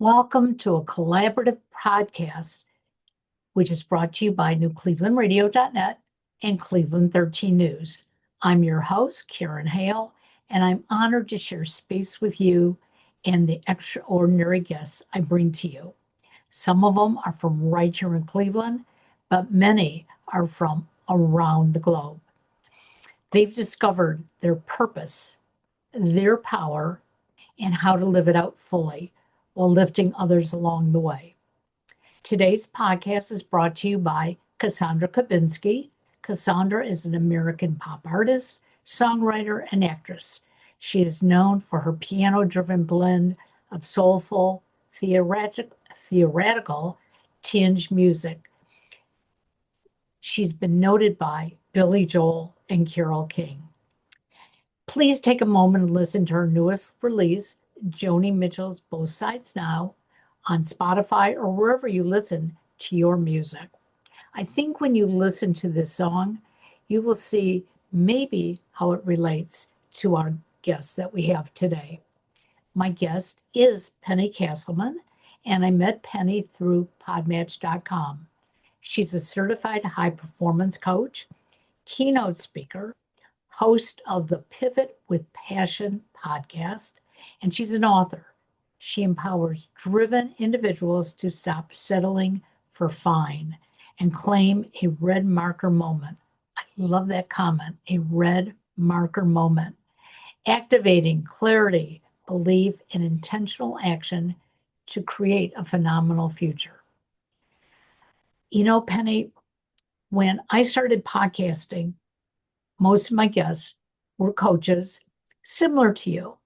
Welcome to a collaborative podcast, which is brought to you by newclevelandradio.net and Cleveland 13 News. I'm your host, Karen Hale, and I'm honored to share space with you and the extraordinary guests I bring to you. Some of them are from right here in Cleveland, but many are from around the globe. They've discovered their purpose, their power, and how to live it out fully while lifting others along the way. Today's podcast is brought to you by Cassandra Kubinski. Cassandra is an American pop artist, songwriter, and actress. She is known for her piano-driven blend of soulful, theoretical tinge music. She's been noted by Billy Joel and Carole King. Please take a moment and listen to her newest release, Joni Mitchell's Both Sides Now, on Spotify or wherever you listen to your music. I think when you listen to this song, you will see maybe how it relates to our guest that we have today. My guest is Penny Casselman, and I met Penny through podmatch.com. She's a certified high-performance coach, keynote speaker, host of the Pivot with Passion podcast, and she's an author. She empowers driven individuals to stop settling for fine and claim a red marker moment. I love that comment, a red marker moment. Activating clarity, belief, and intentional action to create a phenomenal future. You know, Penny, when I started podcasting, most of my guests were coaches similar to you.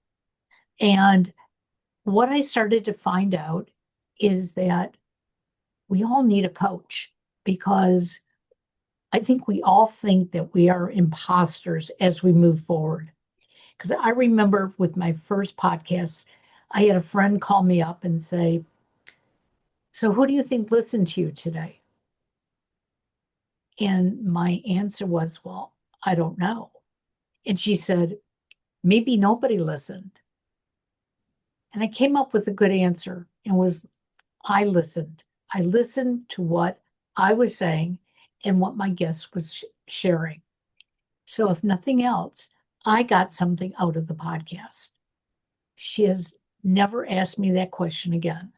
And what I started to find out is that we all need a coach, because I think we all think that we are imposters as we move forward. Because I remember with my first podcast, I had a friend call me up and say, "So who do you think listened to you today?" And my answer was, "Well, I don't know." And she said, "Maybe nobody listened." And I came up with a good answer, and I listened. I listened to what I was saying and what my guest was sharing. So if nothing else, I got something out of the podcast. She has never asked me that question again,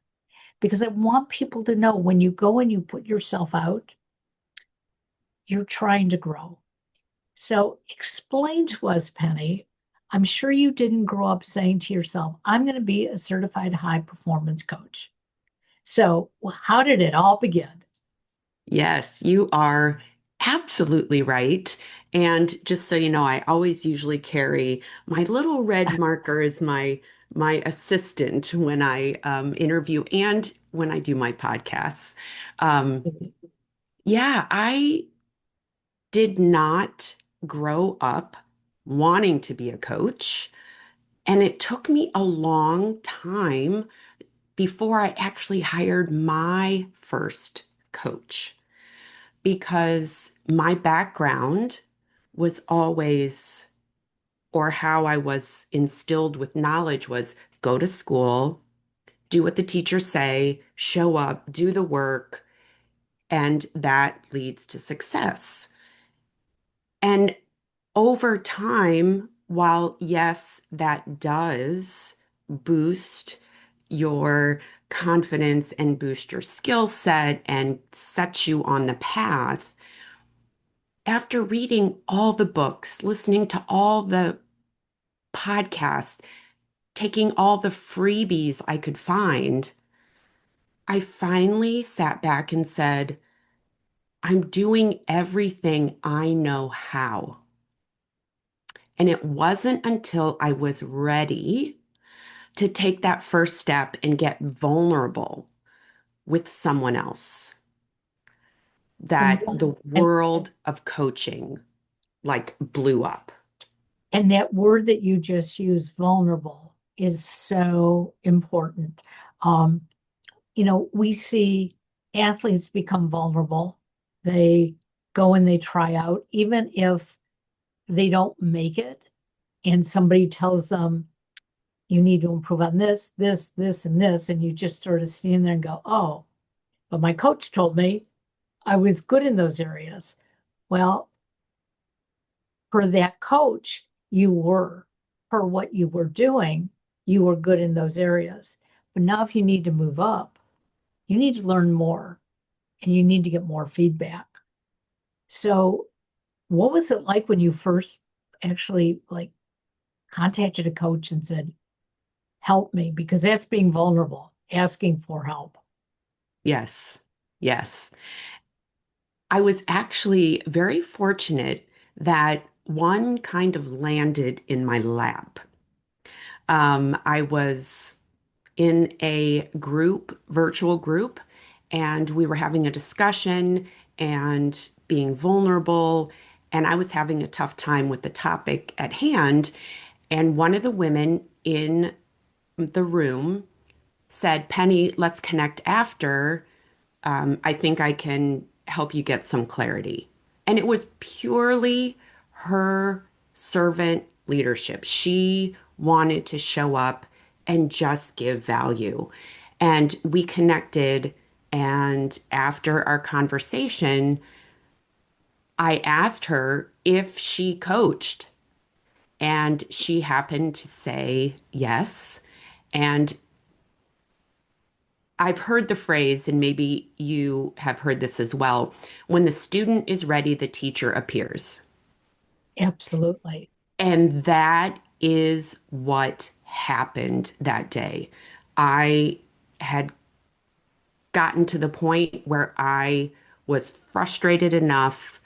because I want people to know when you go and you put yourself out, you're trying to grow. So explain to us, Penny, I'm sure you didn't grow up saying to yourself, "I'm going to be a certified high performance coach." So how did it all begin? Yes, you are absolutely right. And just so you know, I always usually carry my little red marker as my assistant when I interview and when I do my podcasts. Um, yeah, I did not grow up wanting to be a coach, and it took me a long time before I actually hired my first coach, because my background was always, or how I was instilled with knowledge was, go to school, do what the teachers say, show up, do the work, and that leads to success. And over time, while yes, that does boost your confidence and boost your skill set and set you on the path, after reading all the books, listening to all the podcasts, taking all the freebies I could find, I finally sat back and said, I'm doing everything I know how. And it wasn't until I was ready to take that first step and get vulnerable with someone else And, that the and, world of coaching like blew up. and that word that you just used, vulnerable, is so important. Um, we see athletes become vulnerable. They go and they try out, even if they don't make it, and somebody tells them, you need to improve on this, this, this, and this. And you just sort of stand there and go, oh, but my coach told me I was good in those areas. Well, for that coach, you were. For what you were doing, you were good in those areas. But now, if you need to move up, you need to learn more and you need to get more feedback. So, what was it like when you first actually like contacted a coach and said, help me? Because that's being vulnerable, asking for help. Yes. Yes. I was actually very fortunate that one kind of landed in my lap. I was in a group, virtual group, and we were having a discussion and being vulnerable. And I was having a tough time with the topic at hand. And one of the women in the room said, Penny, let's connect after. I think I can help you get some clarity. And it was purely her servant leadership. She wanted to show up and just give value. And we connected. And after our conversation, I asked her if she coached. And she happened to say yes. And I've heard the phrase, and maybe you have heard this as well, when the student is ready, the teacher appears. Absolutely. And that is what happened that day. I had gotten to the point where I was frustrated enough,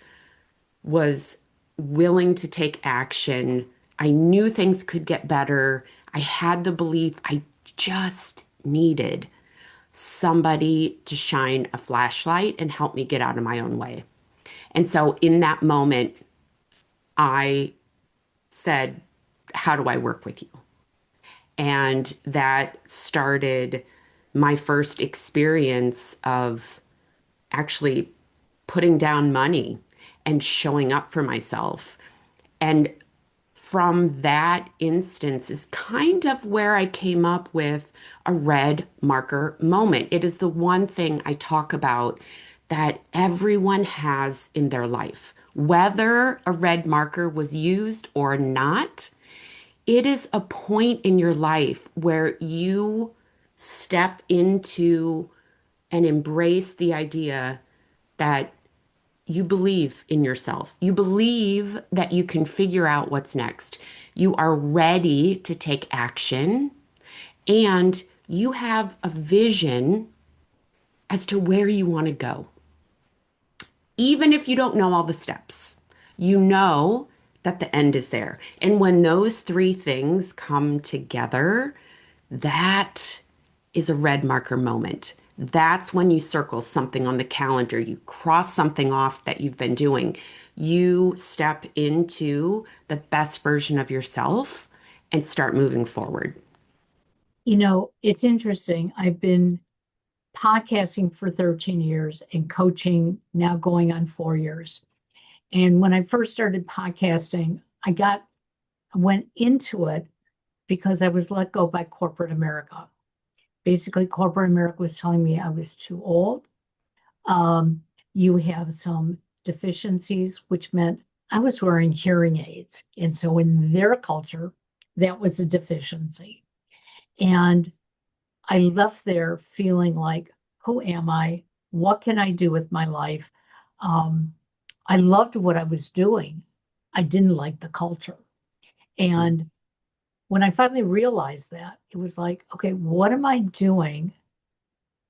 was willing to take action. I knew things could get better. I had the belief I just needed somebody to shine a flashlight and help me get out of my own way. And so in that moment, I said, how do I work with you? And that started my first experience of actually putting down money and showing up for myself. And from that instance is kind of where I came up with a red marker moment. It is the one thing I talk about that everyone has in their life. Whether a red marker was used or not, it is a point in your life where you step into and embrace the idea that you believe in yourself. You believe that you can figure out what's next. You are ready to take action and you have a vision as to where you want to go. Even if you don't know all the steps, you know that the end is there. And when those three things come together, that is a red marker moment. That's when you circle something on the calendar, you cross something off that you've been doing. You step into the best version of yourself and start moving forward. You know, it's interesting. I've been podcasting for 13 years and coaching now going on 4 years. And when I first started podcasting, I went into it because I was let go by corporate America. Basically, corporate America was telling me I was too old. Um, you have some deficiencies, which meant I was wearing hearing aids. And so in their culture, that was a deficiency. And I left there feeling like, who am I? What can I do with my life? Um, I loved what I was doing. I didn't like the culture. And when I finally realized that, it was like, okay, what am I doing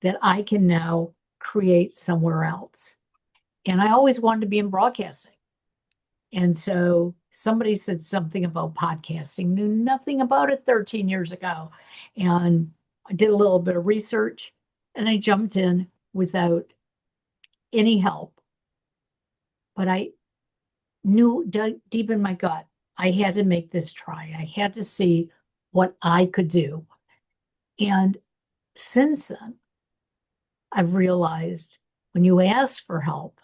that I can now create somewhere else? And I always wanted to be in broadcasting. And so somebody said something about podcasting, knew nothing about it 13 years ago. And I did a little bit of research and I jumped in without any help. But I knew deep in my gut, I had to make this try. I had to see what I could do. And since then, I've realized when you ask for help,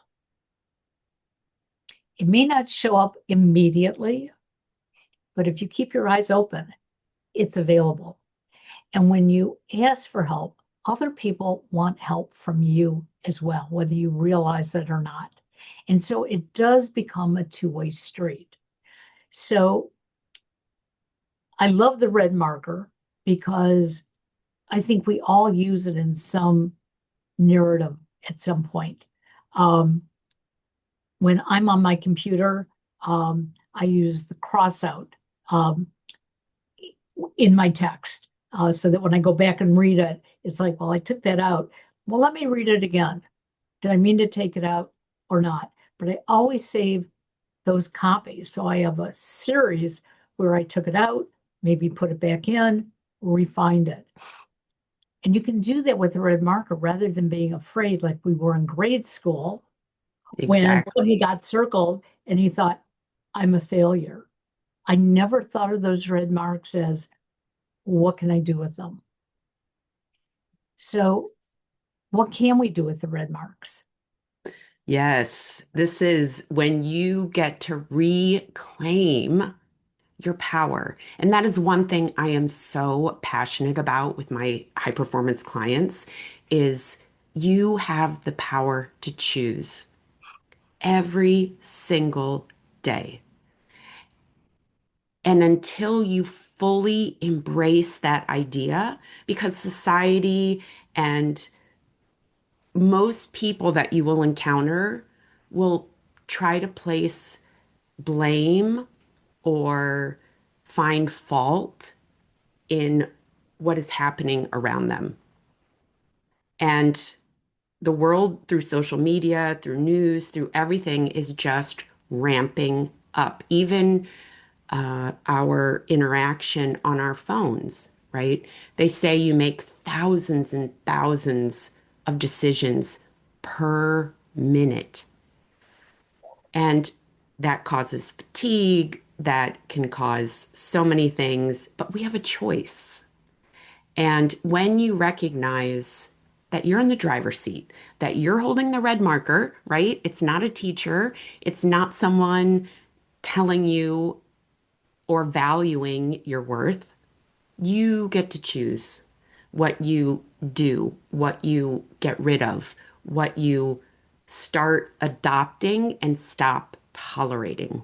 it may not show up immediately, but if you keep your eyes open, it's available. And when you ask for help, other people want help from you as well, whether you realize it or not. And so it does become a two-way street. So I love the red marker because I think we all use it in some narrative at some point. Um, when I'm on my computer, I use the cross out in my text so that when I go back and read it, it's like, well, I took that out. Well, let me read it again. Did I mean to take it out or not? But I always save those copies. So I have a series where I took it out, maybe put it back in, refined it. And you can do that with a red marker rather than being afraid like we were in grade school when something Exactly. got circled and you thought, I'm a failure. I never thought of those red marks as, what can I do with them? So, what can we do with the red marks? Yes, this is when you get to reclaim your power. And that is one thing I am so passionate about with my high performance clients is you have the power to choose every single day. And until you fully embrace that idea, because society and most people that you will encounter will try to place blame or find fault in what is happening around them. And the world through social media, through news, through everything is just ramping up. Even our interaction on our phones, right? They say you make thousands and thousands of decisions per minute. And that causes fatigue, that can cause so many things, but we have a choice. And when you recognize that you're in the driver's seat, that you're holding the red marker, right? It's not a teacher, it's not someone telling you or valuing your worth. You get to choose what you do, what you get rid of, what you start adopting and stop tolerating.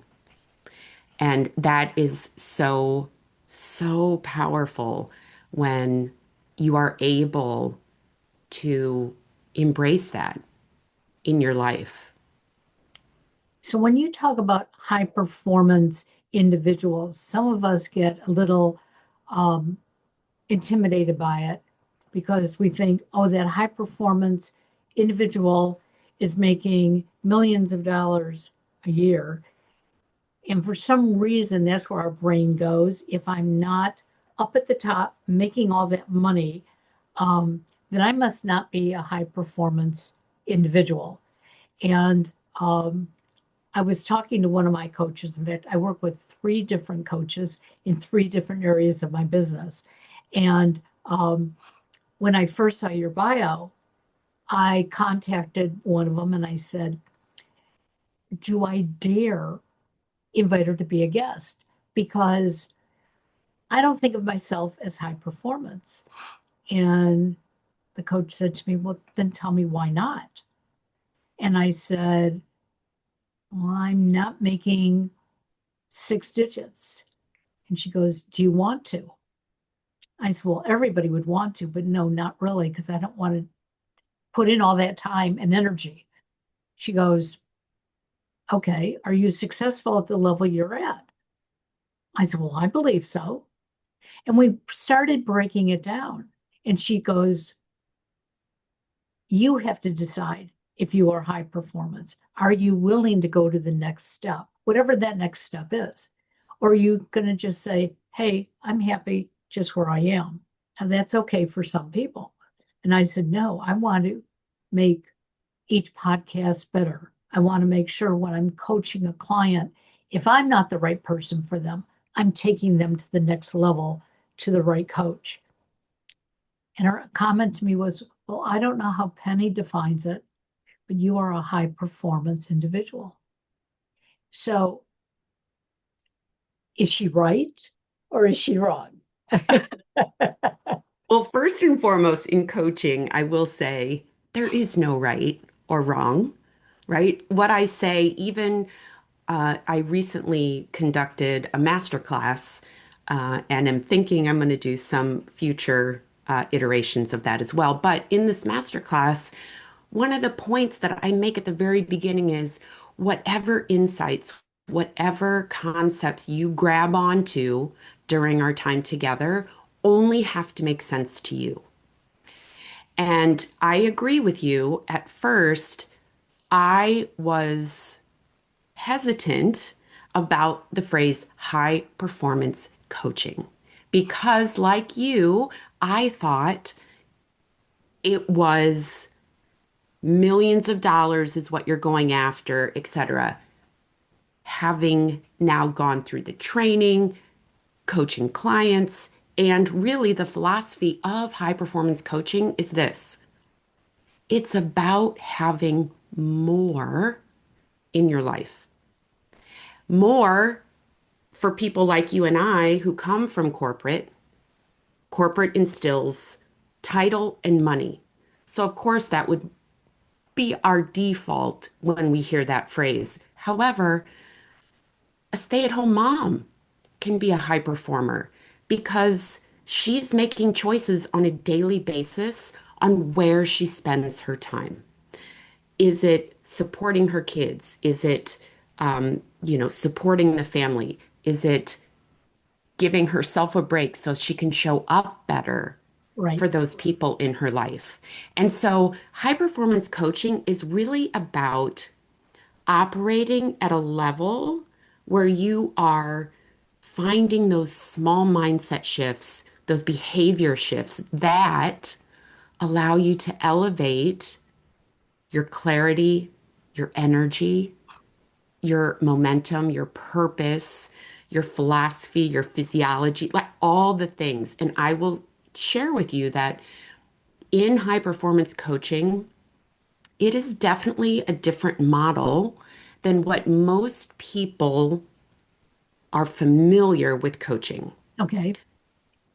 And that is so, so powerful when you are able to embrace that in your life. So, when you talk about high performance individuals, some of us get a little um, intimidated by it because we think, oh, that high performance individual is making millions of dollars a year. And for some reason, that's where our brain goes. If I'm not up at the top making all that money, then I must not be a high performance individual. And I was talking to one of my coaches. In fact, I work with three different coaches in three different areas of my business. And when I first saw your bio, I contacted one of them and I said, do I dare invite her to be a guest? Because I don't think of myself as high performance. And the coach said to me, well, then tell me why not. And I said, well, I'm not making six digits. And she goes, do you want to? I said, well, everybody would want to, but no, not really, because I don't want to put in all that time and energy. She goes, okay, are you successful at the level you're at? I said, well, I believe so. And we started breaking it down. And she goes, you have to decide if you are high performance. Are you willing to go to the next step, whatever that next step is? Or are you going to just say, hey, I'm happy just where I am? And that's okay for some people. And I said, no, I want to make each podcast better. I want to make sure when I'm coaching a client, if I'm not the right person for them, I'm taking them to the next level to the right coach. And her comment to me was, well, I don't know how Penny defines it, but you are a high performance individual. So is she right or is she wrong? Well, first and foremost, in coaching, I will say there is no right or wrong, right? What I say, even I recently conducted a master class, and I'm thinking I'm going to do some future iterations of that as well. But in this master class, one of the points that I make at the very beginning is whatever insights, whatever concepts you grab onto during our time together only have to make sense to you. And I agree with you. At first, I was hesitant about the phrase high performance coaching because, like you, I thought it was millions of dollars is what you're going after, etc. Having now gone through the training, coaching clients, and really the philosophy of high performance coaching is this: it's about having more in your life. More for people like you and I who come from corporate. Corporate instills title and money. So, of course, that would be our default when we hear that phrase. However, a stay-at-home mom can be a high performer because she's making choices on a daily basis on where she spends her time. Is it supporting her kids? Is it, supporting the family? Is it giving herself a break so she can show up better Right. for those people in her life? And so, high performance coaching is really about operating at a level where you are finding those small mindset shifts, those behavior shifts that allow you to elevate your clarity, your energy, your momentum, your purpose, your philosophy, your physiology, like all the things. And I will share with you that in high performance coaching, it is definitely a different model than what most people are familiar with coaching. Okay.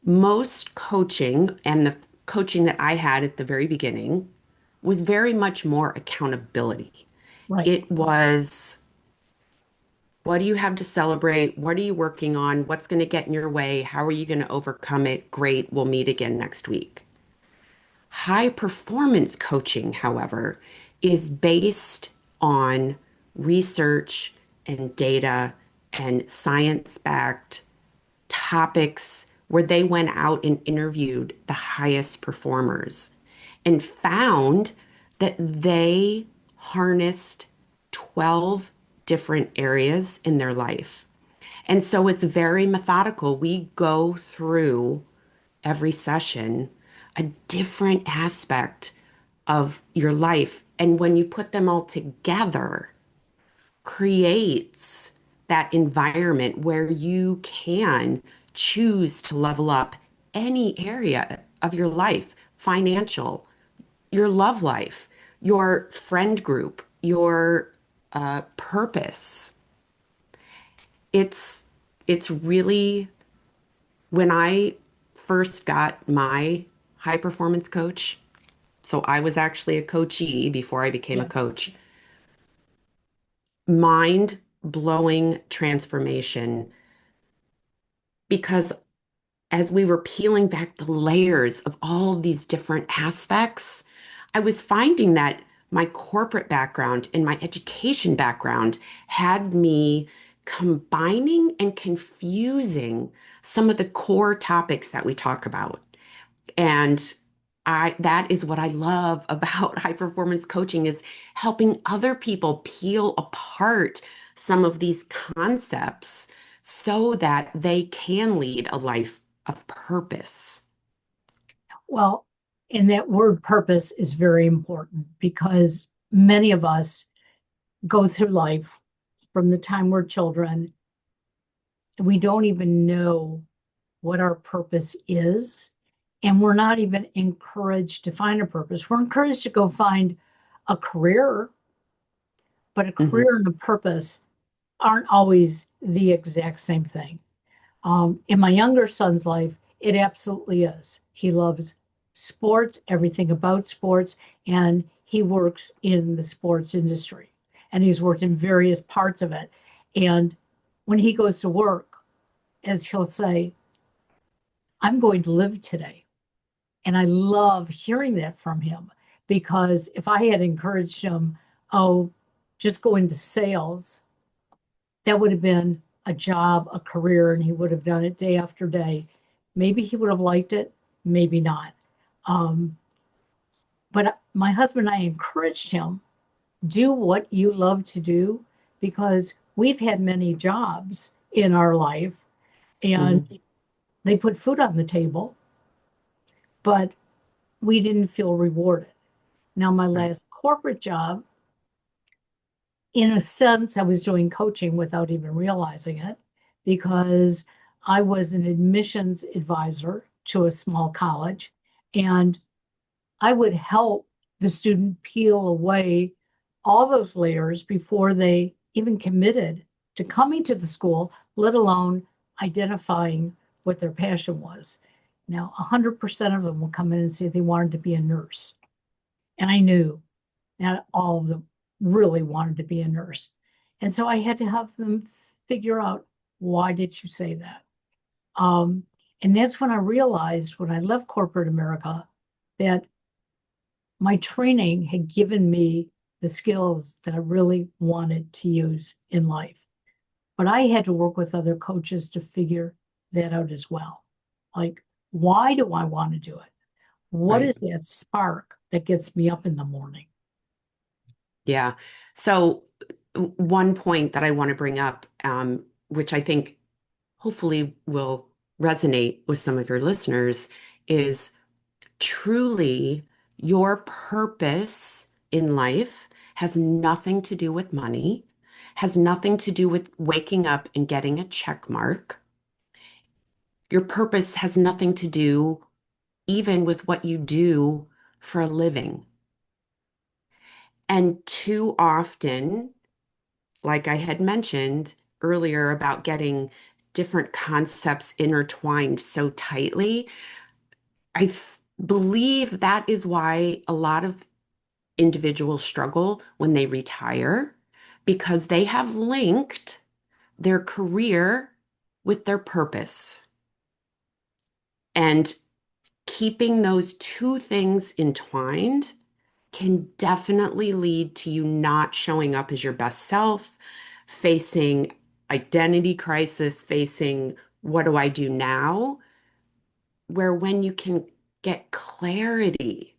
Most coaching and the coaching that I had at the very beginning was very much more accountability. Right. It was, what do you have to celebrate? What are you working on? What's going to get in your way? How are you going to overcome it? Great. We'll meet again next week. High performance coaching, however, is based on research and data and science-backed topics where they went out and interviewed the highest performers and found that they harnessed 12 different areas in their life. And so it's very methodical. We go through every session a different aspect of your life. And when you put them all together, creates that environment where you can choose to level up any area of your life, financial, your love life, your friend group, your purpose. It's it's really, when I first got my high performance coach, so I was actually a coachee before I became a Yeah. coach, mind blowing transformation because as we were peeling back the layers of all of these different aspects, I was finding that my corporate background and my education background had me combining and confusing some of the core topics that we talk about. And that is what I love about high performance coaching is helping other people peel apart some of these concepts so that they can lead a life of purpose. Well, and that word purpose is very important because many of us go through life from the time we're children. We don't even know what our purpose is. And we're not even encouraged to find a purpose. We're encouraged to go find a career, but a Mhm. career and a purpose aren't always the exact same thing. In my younger son's life, It absolutely is. He loves sports, everything about sports, and he works in the sports industry. And he's worked in various parts of it. And when he goes to work, as he'll say, I'm going to live today. And I love hearing that from him because if I had encouraged him, oh, just go into sales, that would have been a job, a career, and he would have done it day after day. Maybe he would have liked it, maybe not. Um, but my husband and I encouraged him, do what you love to do because we've had many jobs in our life and Mhm. they put food on the table, but we didn't feel rewarded. Now, my Right. last corporate job, in a sense, I was doing coaching without even realizing it because I was an admissions advisor to a small college and I would help the student peel away all those layers before they even committed to coming to the school, let alone identifying what their passion was. Now, 100% of them will come in and say they wanted to be a nurse. And I knew not all of them really wanted to be a nurse. And so I had to help them figure out why did you say that? Um, and that's when I realized when I left corporate America that my training had given me the skills that I really wanted to use in life. But I had to work with other coaches to figure that out as well. Like, why do I want to do it? What Right. is that spark that gets me up in the morning? Yeah. So one point that I want to bring up, which I think hopefully will resonate with some of your listeners, is truly your purpose in life has nothing to do with money, has nothing to do with waking up and getting a check mark. Your purpose has nothing to do even with what you do for a living. And too often, like I had mentioned earlier about getting different concepts intertwined so tightly, believe that is why a lot of individuals struggle when they retire because they have linked their career with their purpose. And keeping those two things entwined can definitely lead to you not showing up as your best self, facing identity crisis, facing what do I do now? Where when you can get clarity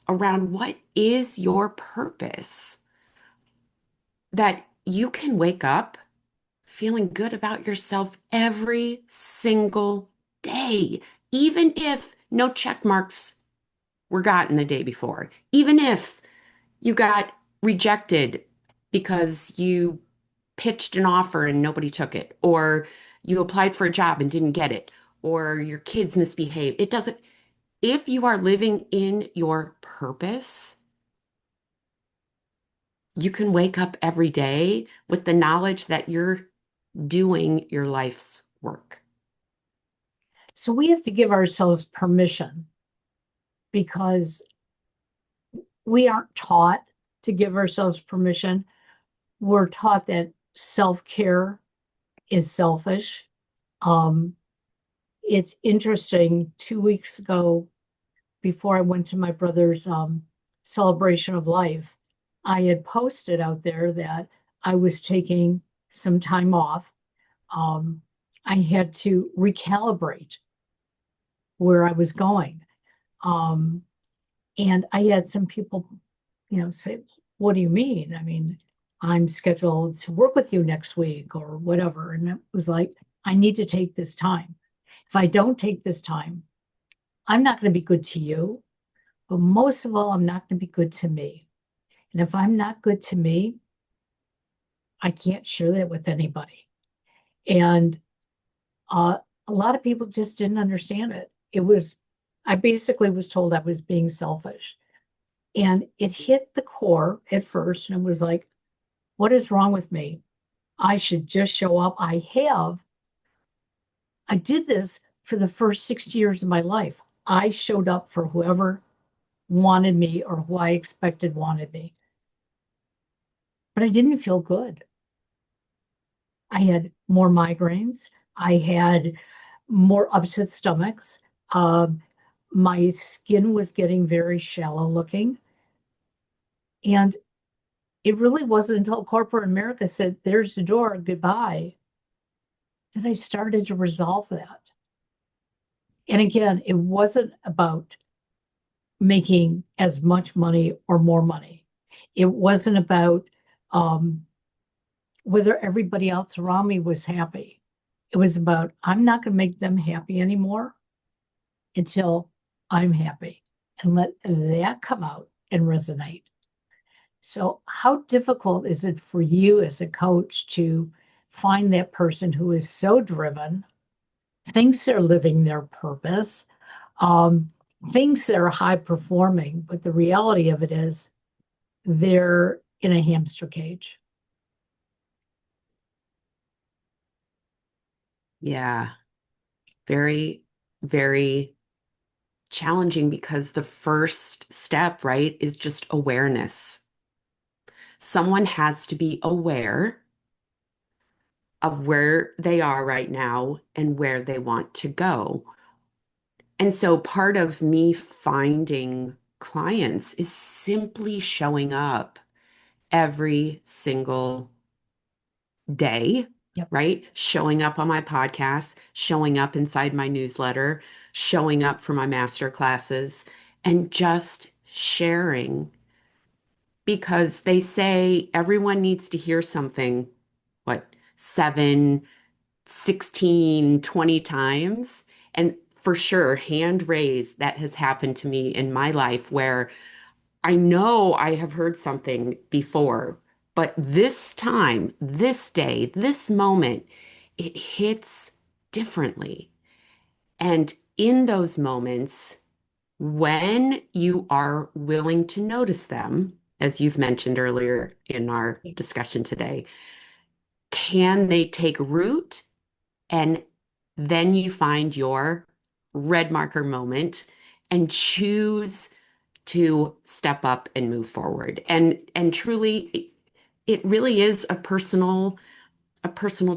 around what is your purpose, that you can wake up feeling good about yourself every single day, even if no check marks were gotten the day before, even if you got rejected because you pitched an offer and nobody took it, or you applied for a job and didn't get it, or your kids misbehave. It doesn't, if you are living in your purpose, you can wake up every day with the knowledge that you're doing your life's work. So we have to give ourselves permission because we aren't taught to give ourselves permission. We're taught that self care is selfish. Um, it's interesting. 2 weeks ago, before I went to my brother's celebration of life, I had posted out there that I was taking some time off. Um, I had to recalibrate where I was going. Um, and I had some people, say, what do you mean? I mean, I'm scheduled to work with you next week or whatever. And it was like, I need to take this time. If I don't take this time, I'm not going to be good to you. But most of all, I'm not going to be good to me. And if I'm not good to me, I can't share that with anybody. And uh, a lot of people just didn't understand it. I basically was told I was being selfish. And it hit the core at first. And it was like, what is wrong with me? I should just show up. I did this for the first 60 years of my life, I showed up for whoever wanted me or who I expected wanted me. But I didn't feel good. I had more migraines. I had more upset stomachs. Um, my skin was getting very shallow looking. And it really wasn't until corporate America said, there's the door, goodbye, that I started to resolve that. And again, it wasn't about making as much money or more money. It wasn't about whether everybody else around me was happy. It was about, I'm not going to make them happy anymore until I'm happy, and let that come out and resonate. So, how difficult is it for you as a coach to find that person who is so driven, thinks they're living their purpose, um, thinks they're high performing, but the reality of it is they're in a hamster cage? Yeah, very, very challenging because the first step, right, is just awareness. Someone has to be aware of where they are right now and where they want to go. And so part of me finding clients is simply showing up every single day, Yep. right? Showing up on my podcast, showing up inside my newsletter, showing up for my master classes, and just sharing because they say everyone needs to hear something, what, 7, 16, 20 times. And for sure, hand raised, that has happened to me in my life where I know I have heard something before, but this time, this day, this moment, it hits differently. And in those moments, when you are willing to notice them, as you've mentioned earlier in our discussion today, can they take root? And then you find your red marker moment and choose to step up and move forward. And truly it really is a personal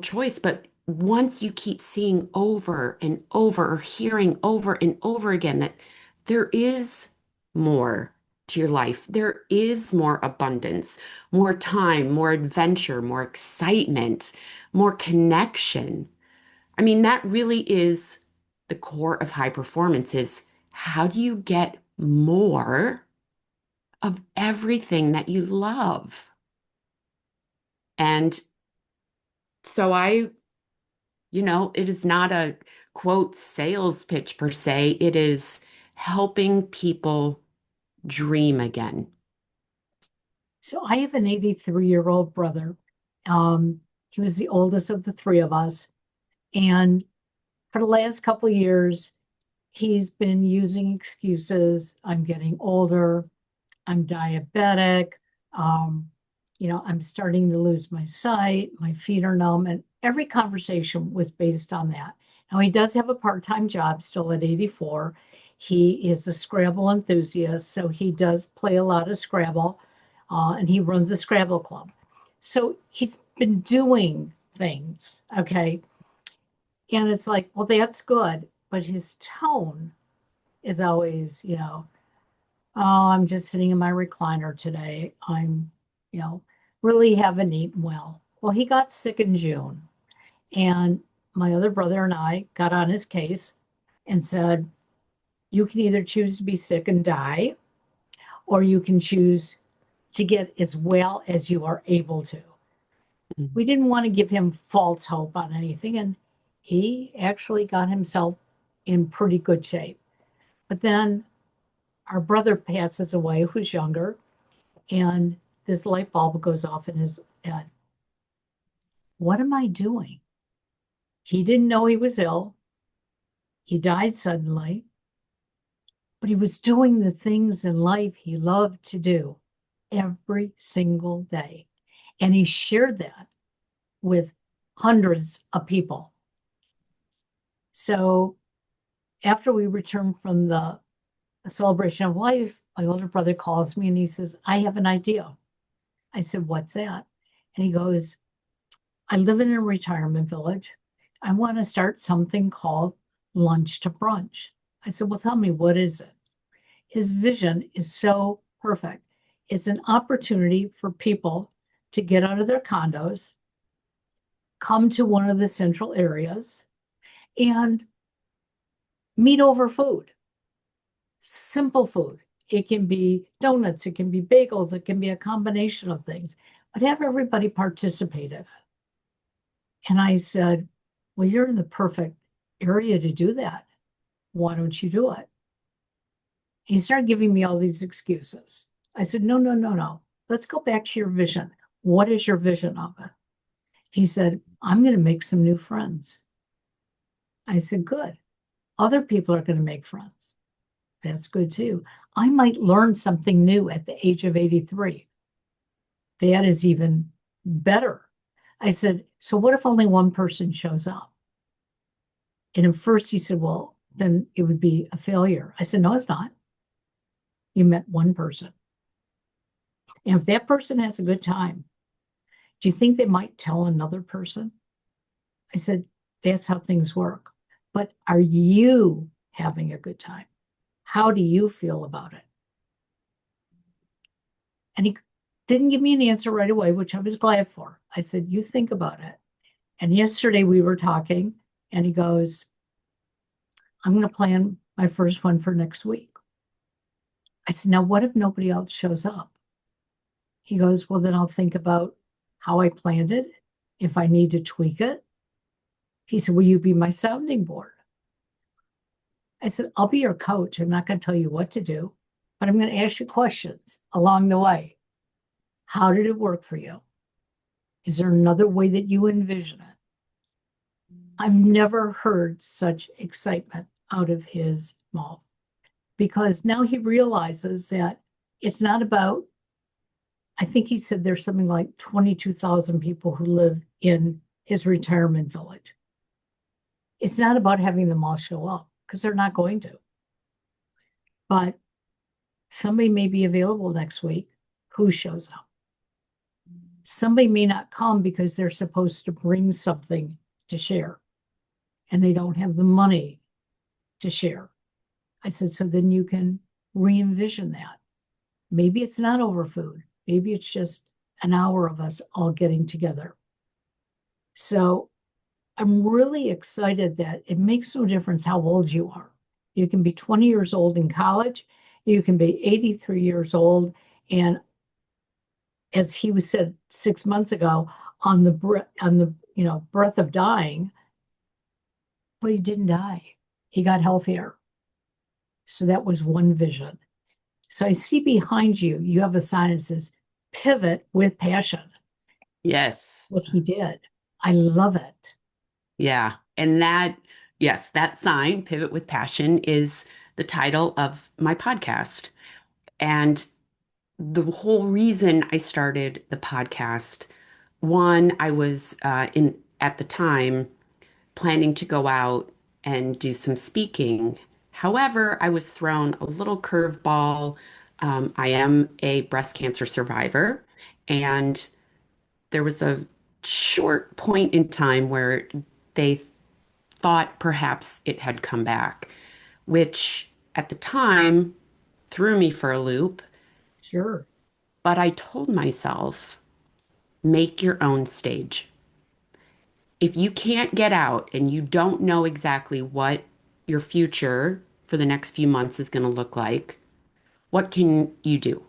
choice, but once you keep seeing over and over or hearing over and over again that there is more to your life, there is more abundance, more time, more adventure, more excitement, more connection. I mean, that really is the core of high performance is how do you get more of everything that you love? And so it is not a quote sales pitch per se. It is helping people dream again. So I have an 83-year-old brother. He was the oldest of the three of us. And for the last couple of years, he's been using excuses. I'm getting older. I'm diabetic. Um, I'm starting to lose my sight. My feet are numb. And every conversation was based on that. Now, he does have a part-time job still at 84. He is a Scrabble enthusiast, so he does play a lot of Scrabble, and he runs a Scrabble club. So he's been doing things, okay? And it's like, well, that's good. But his tone is always, oh, I'm just sitting in my recliner today. Really haven't eaten well. Well, he got sick in June, and my other brother and I got on his case and said, you can either choose to be sick and die, or you can choose to get as well as you are able to. Mhm. We didn't want to give him false hope on anything, and he actually got himself in pretty good shape. But then our brother passes away, who's younger, and this light bulb goes off in his head. What am I doing? He didn't know he was ill. He died suddenly, but he was doing the things in life he loved to do every single day. And he shared that with hundreds of people. So after we returned from the celebration of life, my older brother calls me and he says, I have an idea. I said, what's that? And he goes, I live in a retirement village. I want to start something called lunch to brunch. I said, well, tell me, what is it? His vision is so perfect. It's an opportunity for people to get out of their condos, come to one of the central areas, and meet over food, simple food. It can be donuts, it can be bagels, it can be a combination of things, but have everybody participate in it. And I said, well, you're in the perfect area to do that. Why don't you do it? He started giving me all these excuses. I said, no, no, no, no. Let's go back to your vision. What is your vision of it? He said, I'm going to make some new friends. I said, good. Other people are going to make friends. That's good too. I might learn something new at the age of 83. That is even better. I said, so what if only one person shows up? And at first he said, well, then it would be a failure. I said, no, it's not. You met one person. And if that person has a good time, do you think they might tell another person? I said, that's how things work. But are you having a good time? How do you feel about it? And he didn't give me an answer right away, which I was glad for. I said, you think about it. And yesterday we were talking, and he goes, I'm going to plan my first one for next week. I said, now what if nobody else shows up? He goes, well, then I'll think about how I planned it, if I need to tweak it. He said, will you be my sounding board? I said, I'll be your coach. I'm not going to tell you what to do, but I'm going to ask you questions along the way. How did it work for you? Is there another way that you envision it? I've never heard such excitement out of his mouth, because now he realizes that it's not about, I think he said there's something like 22,000 people who live in his retirement village. It's not about having them all show up, because they're not going to. But somebody may be available next week. Who shows up? Somebody may not come because they're supposed to bring something to share, and they don't have the money to share. I said, so then you can re-envision that. Maybe it's not over food. Maybe it's just an hour of us all getting together. So I'm really excited that it makes no difference how old you are. You can be 20 years old in college. You can be 83 years old. And as he was said 6 months ago, on the breath of dying, but he didn't die. He got healthier. So that was one vision. So I see behind you, you have a sign that says, pivot with passion. Yes. What he did. I love it. Yeah. And yes, that sign, Pivot with Passion, is the title of my podcast. And the whole reason I started the podcast, one, I was in at the time planning to go out and do some speaking. However, I was thrown a little curveball. I am a breast cancer survivor, and there was a short point in time where they thought perhaps it had come back, which at the time threw me for a loop. Sure. But I told myself, make your own stage. If you can't get out and you don't know exactly what your future for the next few months is going to look like, what can you do?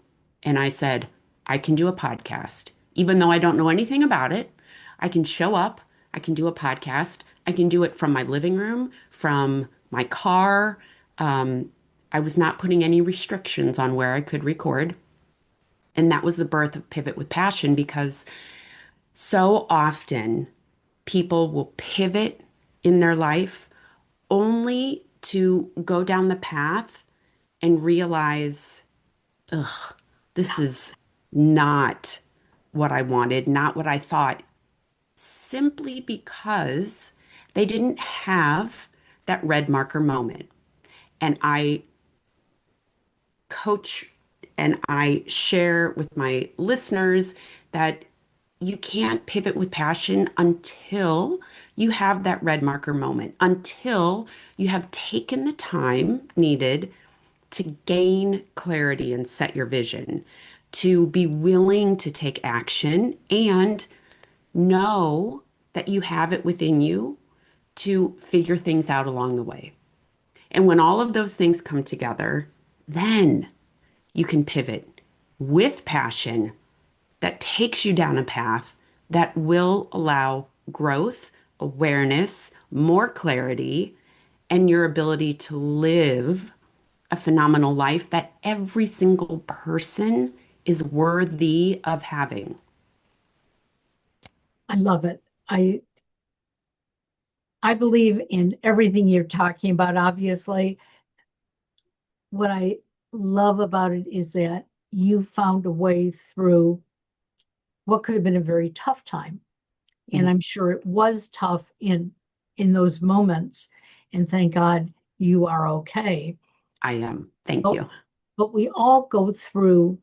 And I said, I can do a podcast. Even though I don't know anything about it, I can show up, I can do a podcast. I can do it from my living room, from my car. I was not putting any restrictions on where I could record. And that was the birth of Pivot with Passion, because so often people will pivot in their life only to go down the path and realize, ugh, this is not what I wanted, not what I thought, simply because they didn't have that red marker moment. And I coach and I share with my listeners that you can't pivot with passion until you have that red marker moment, until you have taken the time needed to gain clarity and set your vision, to be willing to take action and know that you have it within you to figure things out along the way. And when all of those things come together, then you can pivot with passion that takes you down a path that will allow growth, awareness, more clarity, and your ability to live a phenomenal life that every single person is worthy of having. I love it. I believe in everything you're talking about, obviously. What I love about it is that you found a way through what could have been a very tough time. And I'm sure it was tough in those moments. And thank God you are okay. I am. Thank But you. but we all go through,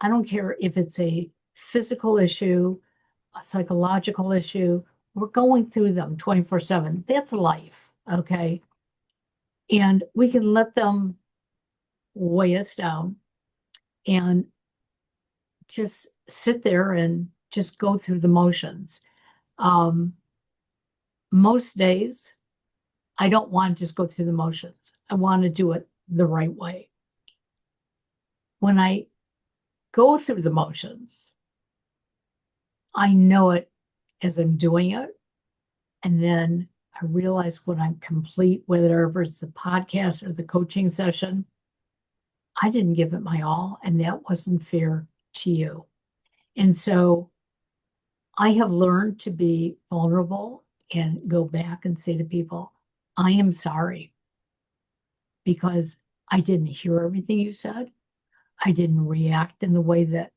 I don't care if it's a physical issue, a psychological issue, we're going through them 24/7. That's life. Okay. And we can let them weigh us down and just sit there and just go through the motions. Um, most days, I don't want to just go through the motions. I want to do it the right way. When I go through the motions, I know it as I'm doing it. And then I realize when I'm complete, whether it's the podcast or the coaching session, I didn't give it my all, and that wasn't fair to you. And so I have learned to be vulnerable and go back and say to people, I am sorry because I didn't hear everything you said. I didn't react in the way that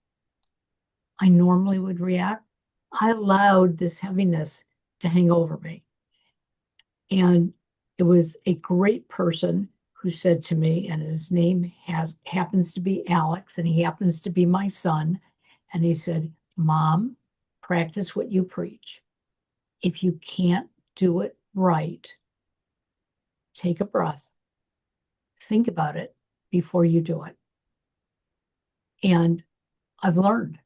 I normally would react. I allowed this heaviness to hang over me. And it was a great person who said to me, and his name happens to be Alex, and he happens to be my son. And he said, Mom, practice what you preach. If you can't do it right, take a breath, think about it before you do it. And I've learned.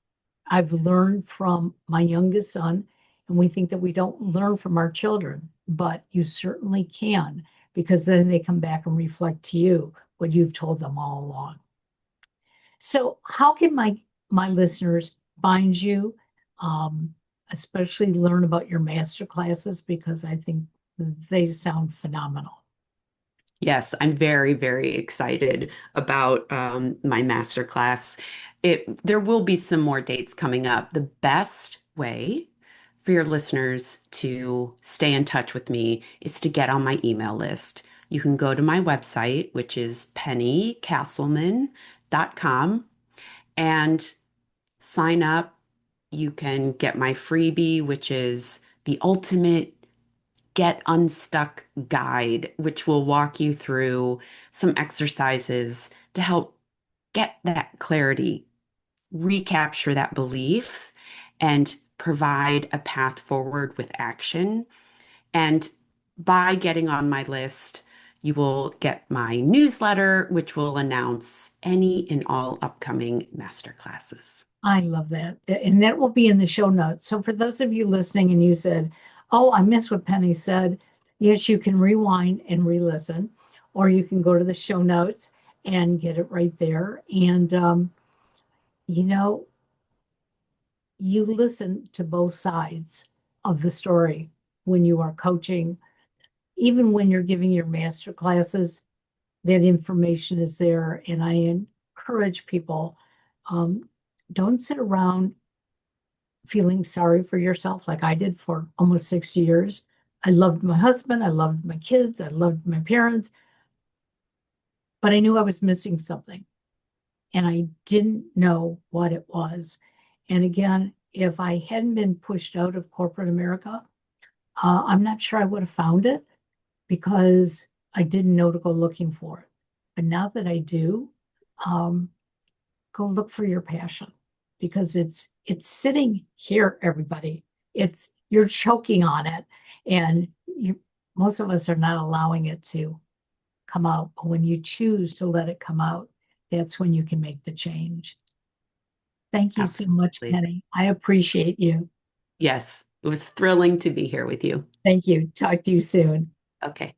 I've learned from my youngest son, and we think that we don't learn from our children, but you certainly can, because then they come back and reflect to you what you've told them all along. So, how can my listeners find you, um, especially learn about your master classes? Because I think they sound phenomenal. Yes, I'm very, very excited about my masterclass. There will be some more dates coming up. The best way for your listeners to stay in touch with me is to get on my email list. You can go to my website, which is pennycasselman.com, and sign up. You can get my freebie, which is the ultimate Get Unstuck guide, which will walk you through some exercises to help get that clarity, recapture that belief, and provide a path forward with action. And by getting on my list, you will get my newsletter, which will announce any and all upcoming masterclasses. I love that. And that will be in the show notes. So for those of you listening and you said, oh, I missed what Penny said, yes, you can rewind and re-listen, or you can go to the show notes and get it right there. And, you know, you listen to both sides of the story when you are coaching, even when you're giving your master classes, that information is there. And I encourage people, um, don't sit around feeling sorry for yourself like I did for almost 60 years. I loved my husband, I loved my kids, I loved my parents, but I knew I was missing something and I didn't know what it was. And again, if I hadn't been pushed out of corporate America, I'm not sure I would have found it because I didn't know to go looking for it. But now that I do, um, go look for your passion because it's sitting here, everybody. It's you're choking on it, and you most of us are not allowing it to come out. But when you choose to let it come out, that's when you can make the change. Thank you so much, Absolutely. Penny. I appreciate you. Yes, it was thrilling to be here with you. Thank you. Talk to you soon. Okay.